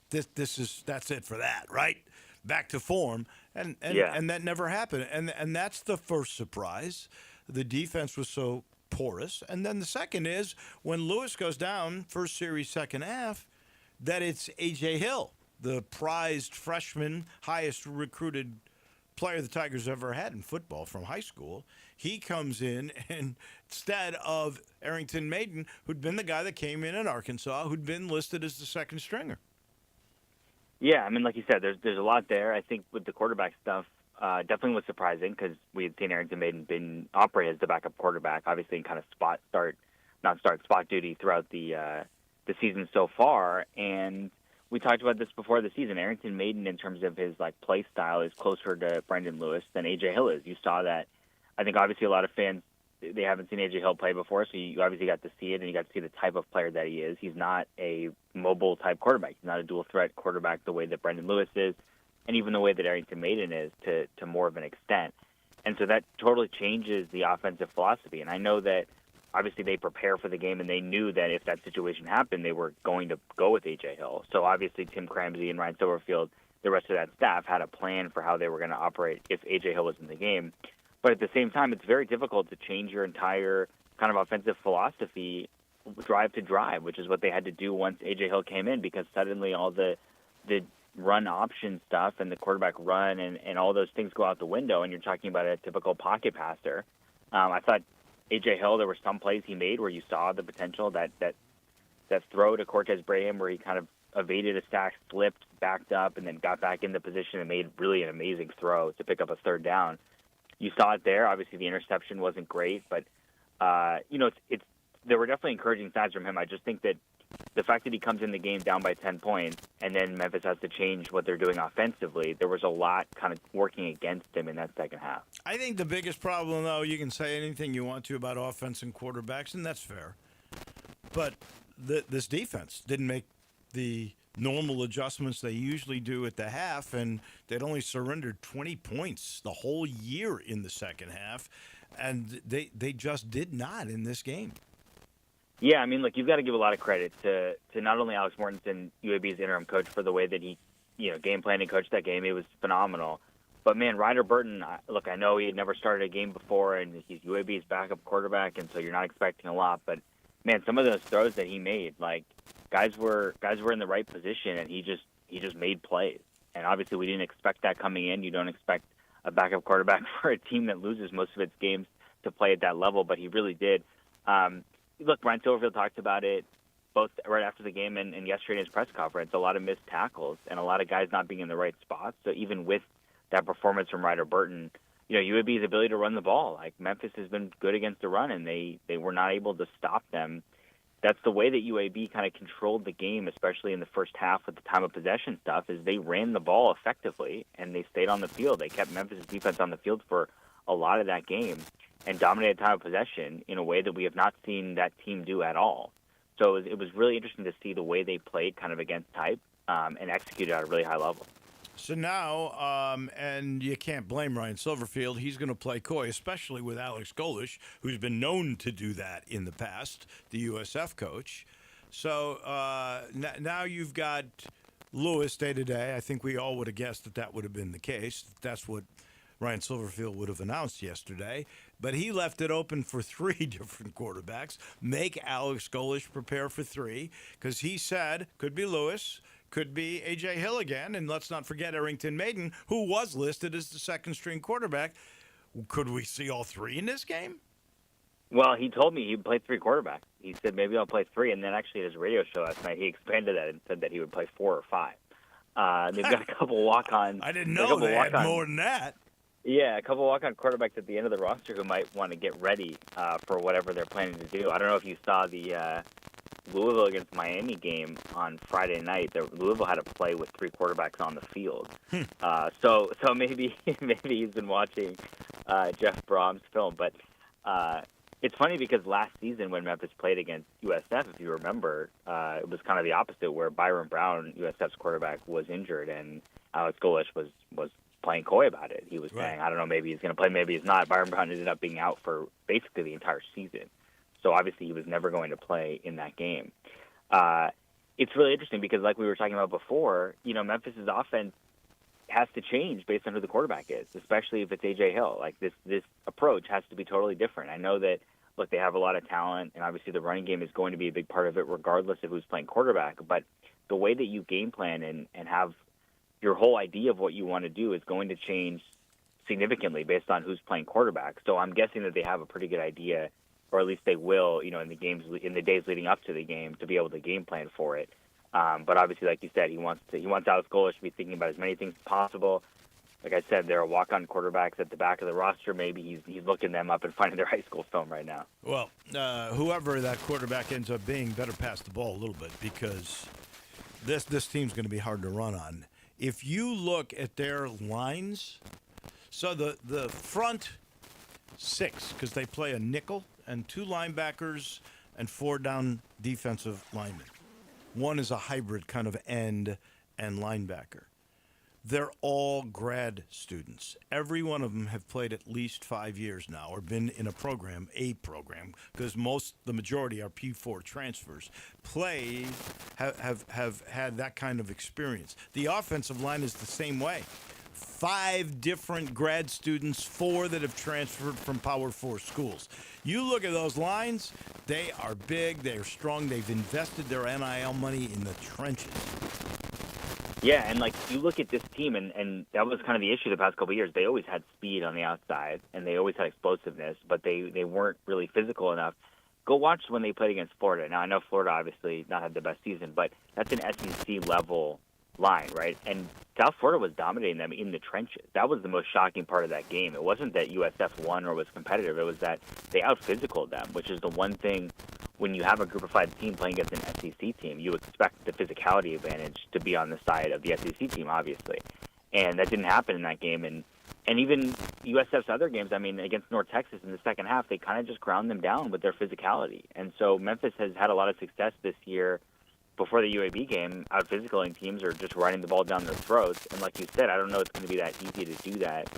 That's it for that, right? back to form, and that never happened. And that's the first surprise. The defense was so porous. And then the second is when Lewis goes down, first series, second half, that it's A.J. Hill, the prized freshman, highest recruited player the Tigers ever had in football from high school. He comes in, and instead of Arrington Maiden, who'd been the guy that came in Arkansas, who'd been listed as the second stringer. Yeah, I mean, like you said, there's a lot there. I think with the quarterback stuff, definitely was surprising because we had seen Arrington Maiden operate as the backup quarterback, obviously in kind of spot duty throughout the season so far. And we talked about this before the season. Arrington Maiden, in terms of his play style, is closer to Brendan Lewis than A.J. Hill is. You saw that. I think obviously a lot of fans, they haven't seen A.J. Hill play before, so you obviously got to see it, and you got to see the type of player that he is. He's not a mobile-type quarterback. He's not a dual-threat quarterback the way that Brendan Lewis is, and even the way that Arrington Maiden is to more of an extent. And so that totally changes the offensive philosophy. And I know that obviously they prepare for the game, and they knew that if that situation happened, they were going to go with A.J. Hill. So obviously Tim Cramsey and Ryan Silverfield, the rest of that staff, had a plan for how they were going to operate if A.J. Hill was in the game. But at the same time, it's very difficult to change your entire kind of offensive philosophy drive to drive, which is what they had to do once A.J. Hill came in, because suddenly all the run option stuff and the quarterback run and all those things go out the window, and you're talking about a typical pocket passer. I thought A.J. Hill, there were some plays he made where you saw the potential, that throw to Cortez Braham where he kind of evaded a sack, slipped, backed up, and then got back in the position and made really an amazing throw to pick up a third down. You saw it there. Obviously, the interception wasn't great, but there were definitely encouraging signs from him. I just think that the fact that he comes in the game down by 10 points and then Memphis has to change what they're doing offensively, there was a lot kind of working against him in that second half. I think the biggest problem, though, you can say anything you want to about offense and quarterbacks, and that's fair. But this defense didn't make the normal adjustments they usually do at the half, and they'd only surrendered 20 points the whole year in the second half, and they just did not in this game. Yeah, I mean, look, you've got to give a lot of credit to not only Alex Mortensen, UAB's interim coach, for the way that he, game planned and coached that game. It was phenomenal. But, man, Ryder Burton, look, I know he had never started a game before, and he's UAB's backup quarterback, and so you're not expecting a lot. But, man, some of those throws that he made, guys were in the right position, and he just made plays. And obviously we didn't expect that coming in. You don't expect a backup quarterback for a team that loses most of its games to play at that level, but he really did. Look, Brian Silverfield talked about it both right after the game and yesterday in his press conference, a lot of missed tackles and a lot of guys not being in the right spots. So even with that performance from Ryder Burton, UAB's ability to run the ball, Memphis has been good against the run, and they were not able to stop them. That's the way that UAB kind of controlled the game, especially in the first half with the time of possession stuff, is they ran the ball effectively, and they stayed on the field. They kept Memphis' defense on the field for a lot of that game and dominated time of possession in a way that we have not seen that team do at all. So it was really interesting to see the way they played kind of against type and executed at a really high level. So now, and you can't blame Ryan Silverfield, he's going to play coy, especially with Alex Golish, who's been known to do that in the past, the USF coach. So now you've got Lewis day-to-day. I think we all would have guessed that would have been the case. That's what Ryan Silverfield would have announced yesterday. But he left it open for three different quarterbacks. Make Alex Golish prepare for three, because he said, could be Lewis, could be A.J. Hill again, and let's not forget Arrington Maiden, who was listed as the second-string quarterback. Could we see all three in this game? Well, he told me he would play three quarterbacks. He said maybe I'll play three, and then actually at his radio show last night, he expanded that and said that he would play 4 or 5. They've got a couple walk-on. I didn't know they had more than that. Yeah, a couple walk-on quarterbacks at the end of the roster who might want to get ready for whatever they're planning to do. I don't know if you saw the Louisville against Miami game on Friday night. Louisville had to play with 3 quarterbacks on the field. So maybe he's been watching Jeff Brom's film. But it's funny because last season when Memphis played against USF, if you remember, it was kind of the opposite, where Byron Brown, USF's quarterback, was injured, and Alex Golish was playing coy about it. He was saying, I don't know, maybe he's going to play, maybe he's not. Byron Brown ended up being out for basically the entire season. So obviously he was never going to play in that game. It's really interesting because, like we were talking about before, Memphis's offense has to change based on who the quarterback is, especially if it's A.J. Hill. Like, this approach has to be totally different. I know that, look, they have a lot of talent, and obviously the running game is going to be a big part of it regardless of who's playing quarterback. But the way that you game plan and have your whole idea of what you want to do is going to change significantly based on who's playing quarterback. So I'm guessing that they have a pretty good idea, or at least they will, in the days leading up to the game, to be able to game plan for it. But obviously, like you said, he wants Alex Golesh to be thinking about as many things as possible. Like I said, there are walk-on quarterbacks at the back of the roster. Maybe he's looking them up and finding their high school film right now. Well, whoever that quarterback ends up being better pass the ball a little bit, because this team's going to be hard to run on. If you look at their lines, so the front six, because they play a nickel and 2 linebackers and 4 down defensive linemen. One is a hybrid kind of end and linebacker. They're all grad students. Every one of them have played at least 5 years now, or been in a program, because the majority are P4 transfers. Have had that kind of experience. The offensive line is the same way. 5 different grad students, 4 that have transferred from Power 4 schools. You look at those lines, they are big, they are strong, they've invested their NIL money in the trenches. Yeah, and like you look at this team, and that was kind of the issue the past couple of years. They always had speed on the outside, and they always had explosiveness, but they weren't really physical enough. Go watch when they played against Florida. Now, I know Florida obviously not had the best season, but that's an SEC-level line, right? And South Florida was dominating them in the trenches. That was the most shocking part of that game. It wasn't that USF won or was competitive. It was that they out-physicaled them, which is the one thing when you have a Group of 5 team playing against an SEC team, you expect the physicality advantage to be on the side of the SEC team, obviously. And that didn't happen in that game. And even USF's other games, I mean, against North Texas in the second half, they kind of just ground them down with their physicality. And so Memphis has had a lot of success this year before the UAB game, out-physicaling teams or just running the ball down their throats. And like you said, I don't know it's going to be that easy to do that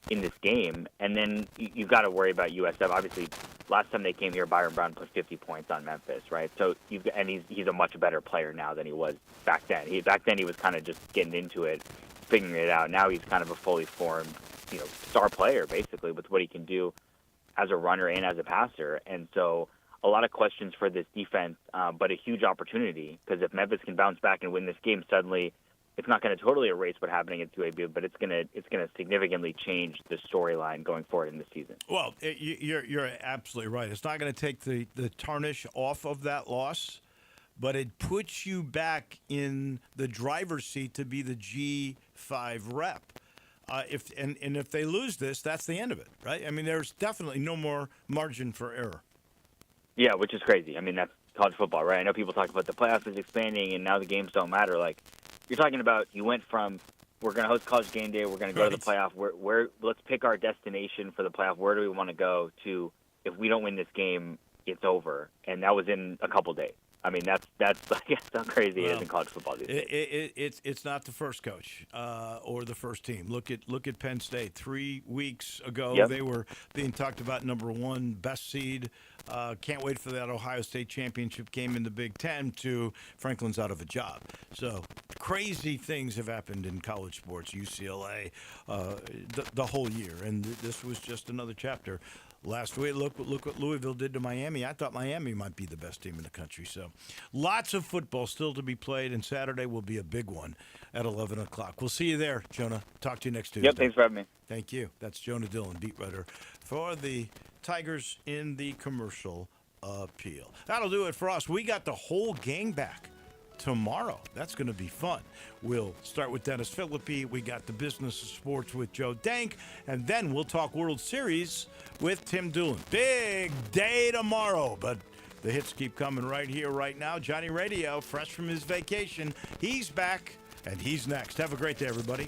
in this game. And then you've got to worry about USF. Obviously, last time they came here, Byron Brown put 50 points on Memphis, right? So he's a much better player now than he was back then. Back then he was kind of just getting into it, figuring it out. Now he's kind of a fully formed, star player basically with what he can do as a runner and as a passer. And so a lot of questions for this defense, but a huge opportunity, because if Memphis can bounce back and win this game, suddenly it's not going to totally erase what's happening at UAB, but it's going to significantly change the storyline going forward in the season. Well, you're absolutely right. It's not going to take the tarnish off of that loss, but it puts you back in the driver's seat to be the G5 rep. If they lose this, that's the end of it, right? I mean, there's definitely no more margin for error. Yeah, which is crazy. I mean, that's college football, right? I know people talk about the playoffs is expanding and now the games don't matter. Like, you're talking about you went from we're going to host College Game Day, we're going to go to the playoff, where let's pick our destination for the playoff, where do we want to go, to if we don't win this game, it's over. And that was in a couple days. I mean, that's how crazy it is in college football these days. It's not the first coach or the first team. Look at Penn State. 3 weeks ago, They were being talked about number 1 best seed. Can't wait for that Ohio State championship game in the Big Ten, to Franklin's out of a job. So crazy things have happened in college sports, UCLA, the whole year, and this was just another chapter. Last week, look what Louisville did to Miami. I thought Miami might be the best team in the country. So lots of football still to be played, and Saturday will be a big one at 11 o'clock. We'll see you there, Jonah. Talk to you next Tuesday. Yep, thanks for having me. Thank you. That's Jonah Dillon, beat writer for the Tigers in the Commercial Appeal. That'll do it for us. We got the whole gang back tomorrow. That's going to be fun. We'll start with Dennis Philippi. We got the business of sports with Joe Dank, and then we'll talk World Series with Tim Doolin. Big day tomorrow, but the hits keep coming right here, right now. Johnny Radio, fresh from his vacation. He's back, and he's next. Have a great day, everybody.